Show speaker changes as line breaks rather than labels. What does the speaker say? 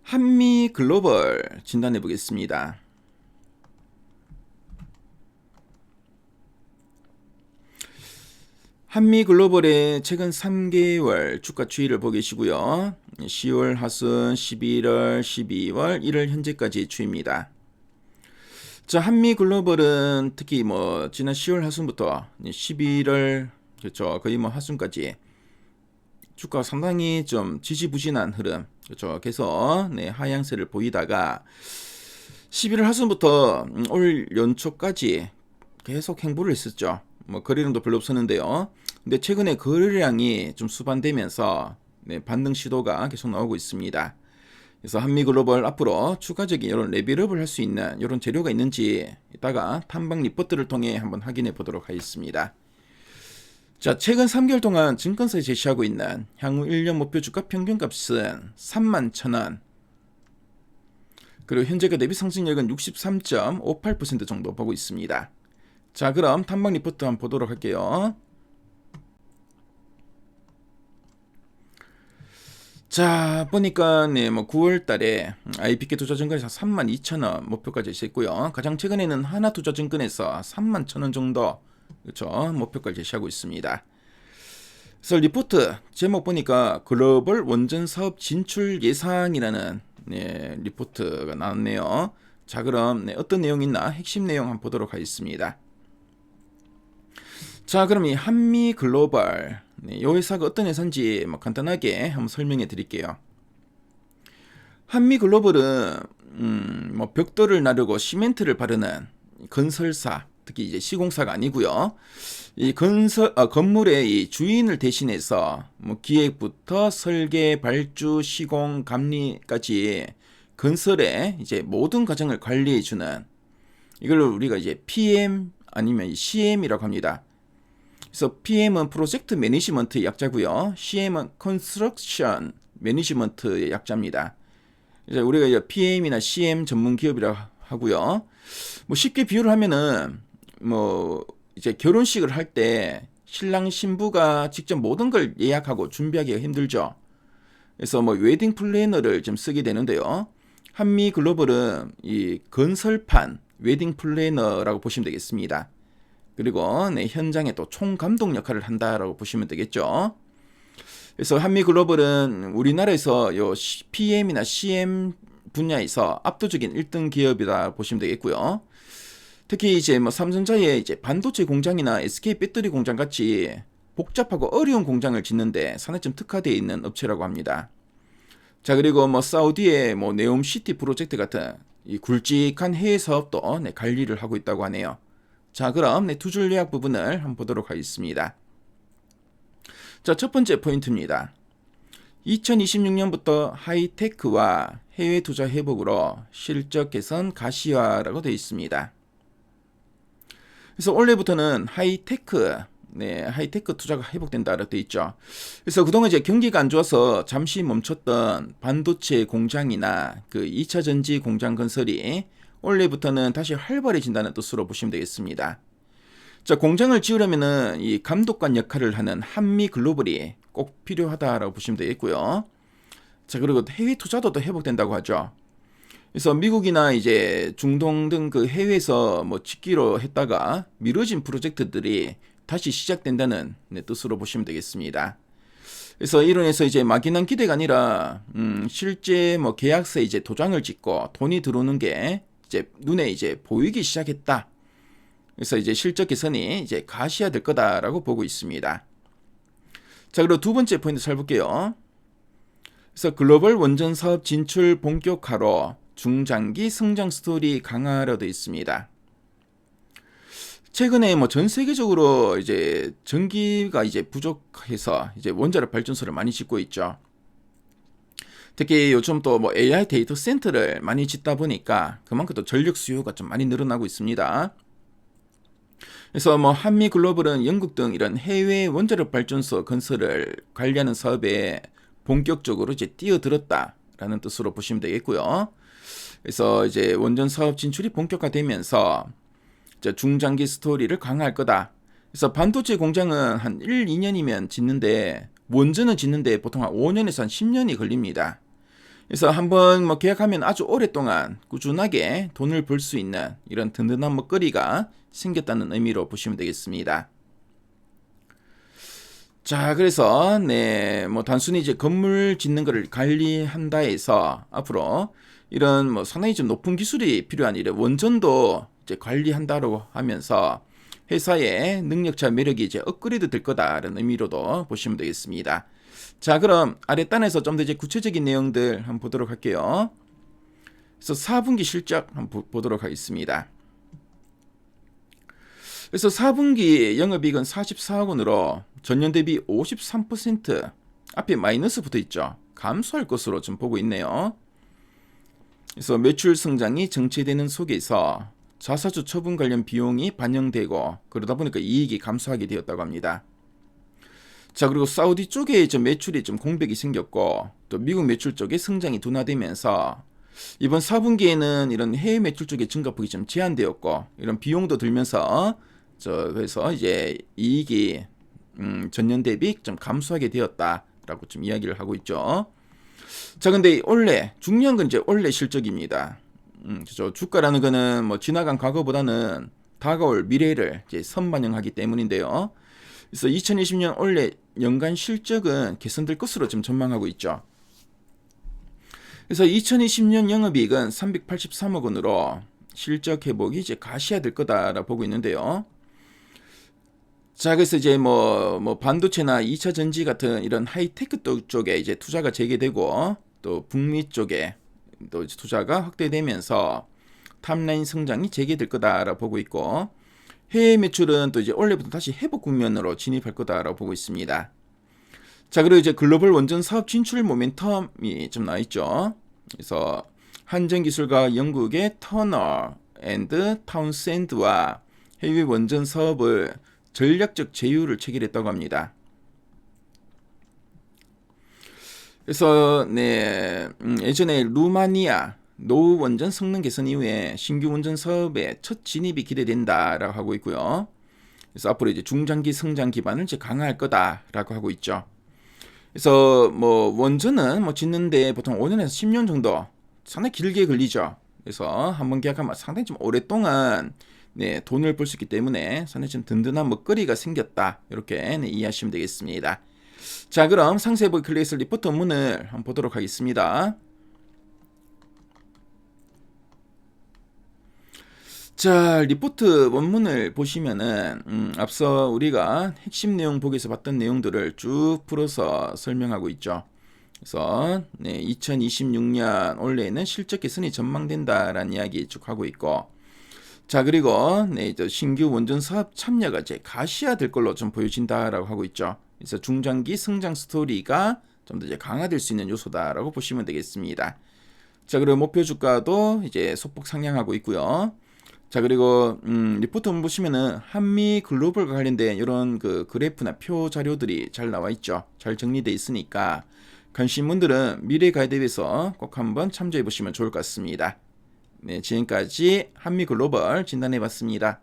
한미 글로벌 진단해 보겠습니다. 한미 글로벌의 최근 3개월 주가 추이를 보고 계시고요. 10월 하순, 11월, 12월, 1월 현재까지 추이입니다. 자, 한미 글로벌은 특히 지난 10월 하순부터 11월 그렇죠. 거의 하순까지 주가가 상당히 좀 지지부진한 흐름, 그렇죠. 그래서 하향세를 보이다가 11월 하순부터 올 연초까지 계속 행보를 했었죠. 거래량도 별로 없었는데요. 근데 최근에 거래량이 좀 수반되면서 반등 시도가 계속 나오고 있습니다. 그래서 한미 글로벌 앞으로 추가적인 이런 레벨업을 할 수 있는 이런 재료가 있는지 이따가 탐방 리포트를 통해 한번 확인해 보도록 하겠습니다. 자, 최근 3개월 동안 증권사에 제시하고 있는 향후 1년 목표 주가 평균값은 31,000원. 그리고 현재가 대비 상승률은 63.58% 정도 보고 있습니다. 자, 그럼 탐방 리포트 한번 보도록 할게요. 자, 보니까 9월 달에 IPK 투자증권에서 32,000원 목표까지 제시했고요. 가장 최근에는 하나투자증권에서 31,000원 정도 그렇죠, 목표까지 제시하고 있습니다. 그래서 리포트 제목 보니까 글로벌 원전 사업 진출 예상이라는 리포트가 나왔네요. 자, 그럼 어떤 내용이 있나 핵심 내용 한번 보도록 하겠습니다. 자, 그럼 이 한미 글로벌 이 회사가 어떤 회사인지 간단하게 한번 설명해 드릴게요. 한미 글로벌은 벽돌을 나르고 시멘트를 바르는 건설사, 특히 이제 시공사가 아니고요. 이 건물의 이 주인을 대신해서 기획부터 설계, 발주, 시공, 감리까지 건설의 이제 모든 과정을 관리해 주는 이걸 우리가 이제 PM 아니면 CM이라고 합니다. 그래서 PM은 프로젝트 매니지먼트의 약자고요. CM은 컨스트럭션 매니지먼트의 약자입니다. 이제 우리가 PM이나 CM 전문 기업이라고 하고요. 쉽게 비유를 하면은 이제 결혼식을 할 때 신랑 신부가 직접 모든 걸 예약하고 준비하기가 힘들죠. 그래서 웨딩 플래너를 좀 쓰게 되는데요. 한미 글로벌은 이 건설판 웨딩 플래너라고 보시면 되겠습니다. 그리고 현장에 또 총감독 역할을 한다라고 보시면 되겠죠. 그래서 한미 글로벌은 우리나라에서 요 PM이나 CM 분야에서 압도적인 1등 기업이다 보시면 되겠고요. 특히 이제 삼성자의 이제 반도체 공장이나 SK 배터리 공장 같이 복잡하고 어려운 공장을 짓는데 상당히 좀 특화되어 있는 업체라고 합니다. 자, 그리고 사우디의 네옴시티 프로젝트 같은 이 굵직한 해외 사업도 관리를 하고 있다고 하네요. 자, 그럼 두 줄 요약 부분을 한번 보도록 하겠습니다. 자, 첫 번째 포인트입니다. 2026년부터 하이테크와 해외 투자 회복으로 실적 개선 가시화라고 되어 있습니다. 그래서 올해부터는 하이테크 투자가 회복된다라고 되어 있죠. 그래서 그동안 이제 경기가 안 좋아서 잠시 멈췄던 반도체 공장이나 그 2차 전지 공장 건설이 올해부터는 다시 활발해진다는 뜻으로 보시면 되겠습니다. 자, 공장을 지으려면은 이 감독관 역할을 하는 한미 글로벌이 꼭 필요하다라고 보시면 되겠고요. 자, 그리고 해외 투자도 또 회복된다고 하죠. 그래서 미국이나 이제 중동 등 그 해외에서 짓기로 했다가 미뤄진 프로젝트들이 다시 시작된다는 뜻으로 보시면 되겠습니다. 그래서 이론에서 이제 막연한 기대가 아니라 실제 계약서에 이제 도장을 찍고 돈이 들어오는 게 이제 눈에 이제 보이기 시작했다. 그래서 이제 실적 개선이 이제 가시화될 거다라고 보고 있습니다. 자, 그리고 두 번째 포인트 잘 볼게요. 그래서 글로벌 원전 사업 진출 본격화로 중장기 성장 스토리 강화로 되어 있습니다. 최근에 전 세계적으로 이제 전기가 이제 부족해서 이제 원자력 발전소를 많이 짓고 있죠. 특히 요즘 또 AI 데이터 센터를 많이 짓다 보니까 그만큼 또 전력 수요가 좀 많이 늘어나고 있습니다. 그래서 한미 글로벌은 영국 등 이런 해외 원자력 발전소 건설을 관리하는 사업에 본격적으로 이제 뛰어들었다라는 뜻으로 보시면 되겠고요. 그래서 이제 원전 사업 진출이 본격화되면서 중장기 스토리를 강화할 거다. 그래서 반도체 공장은 한 1, 2년이면 짓는데 원전은 짓는데 보통 한 5년에서 한 10년이 걸립니다. 그래서 한번 뭐 계약하면 아주 오랫동안 꾸준하게 돈을 벌 수 있는 이런 든든한 먹거리가 생겼다는 의미로 보시면 되겠습니다. 자, 그래서 뭐 단순히 이제 건물 짓는 거를 관리한다 해서 앞으로 이런 뭐 상당히 좀 높은 기술이 필요한 이런 원전도 이제 관리한다고 하면서 회사의 능력자 매력이 이제 업그레이드 될 거다라는 의미로도 보시면 되겠습니다. 자, 그럼 아랫단에서 좀 더 이제 구체적인 내용들 한번 보도록 할게요. 그래서 4분기 실적 한번 보도록 하겠습니다. 그래서 4분기 영업이익은 44억 원으로 전년 대비 53% 앞에 마이너스 붙어 있죠. 감소할 것으로 좀 보고 있네요. 그래서 매출 성장이 정체되는 속에서 자사주 처분 관련 비용이 반영되고 그러다 보니까 이익이 감소하게 되었다고 합니다. 자, 그리고 사우디 쪽에 좀 매출이 좀 공백이 생겼고 또 미국 매출 쪽에 성장이 둔화되면서 이번 4분기에는 이런 해외 매출 쪽의 증가폭이 좀 제한되었고 이런 비용도 들면서 그래서 이제 이익이 전년 대비 좀 감소하게 되었다라고 좀 이야기를 하고 있죠. 자, 근데 원래 중요한 건 이제 원래 실적입니다. 그죠. 주가라는 거는 뭐 지나간 과거보다는 다가올 미래를 이제 선반영하기 때문인데요. 그래서 2020년 원래 연간 실적은 개선될 것으로 좀 전망하고 있죠. 그래서 2020년 영업이익은 383억 원으로 실적 회복이 이제 가시화될 거다라고 보고 있는데요. 자, 그래서 이제 뭐 반도체나 2차 전지 같은 이런 하이테크 쪽에 이제 투자가 재개되고 또 북미 쪽에 또 이제 투자가 확대되면서 탑라인 성장이 재개될 거다라고 보고 있고 해외 매출은 또 이제 원래부터 다시 회복 국면으로 진입할 거다라고 보고 있습니다. 자, 그리고 이제 글로벌 원전 사업 진출 모멘텀이 좀 나와 있죠. 그래서 한전기술과 영국의 터너 앤드 타운샌드와 해외 원전 사업을 전략적 제휴를 체결했다고 합니다. 그래서 예전에 루마니아 노후 원전 성능 개선 이후에 신규 원전 사업에 첫 진입이 기대된다라고 하고 있고요. 그래서 앞으로 이제 중장기 성장 기반을 이제 강화할 거다라고 하고 있죠. 그래서 뭐 원전은 뭐 짓는데 보통 5년에서 10년 정도 상당히 길게 걸리죠. 그래서 한번 계약하면 상당히 좀 오랫동안 돈을 벌 수 있기 때문에 상당히 좀 든든한 먹거리가 생겼다. 이렇게 이해하시면 되겠습니다. 자, 그럼 상세부 클래스 리포트 원문을 한번 보도록 하겠습니다. 자, 리포트 원문을 보시면은 앞서 우리가 핵심 내용 보기에서 봤던 내용들을 쭉 풀어서 설명하고 있죠. 그래서 2026년 올해에는 실적 개선이 전망된다라는 이야기 쭉 하고 있고, 자, 그리고 이제 신규 원전 사업 참여가 이제 가시화될 걸로 좀 보여진다라고 하고 있죠. 그래서 중장기 성장 스토리가 좀 더 이제 강화될 수 있는 요소다라고 보시면 되겠습니다. 자, 그리고 목표 주가도 이제 소폭 상향하고 있고요. 자, 그리고 리포트 한번 보시면은 한미 글로벌과 관련된 이런 그 그래프나 표 자료들이 잘 나와 있죠. 잘 정리되어 있으니까 관심 분들은 미래 가이드에서 꼭 한번 참조해 보시면 좋을 것 같습니다. 네, 지금까지 한미 글로벌 진단해 봤습니다.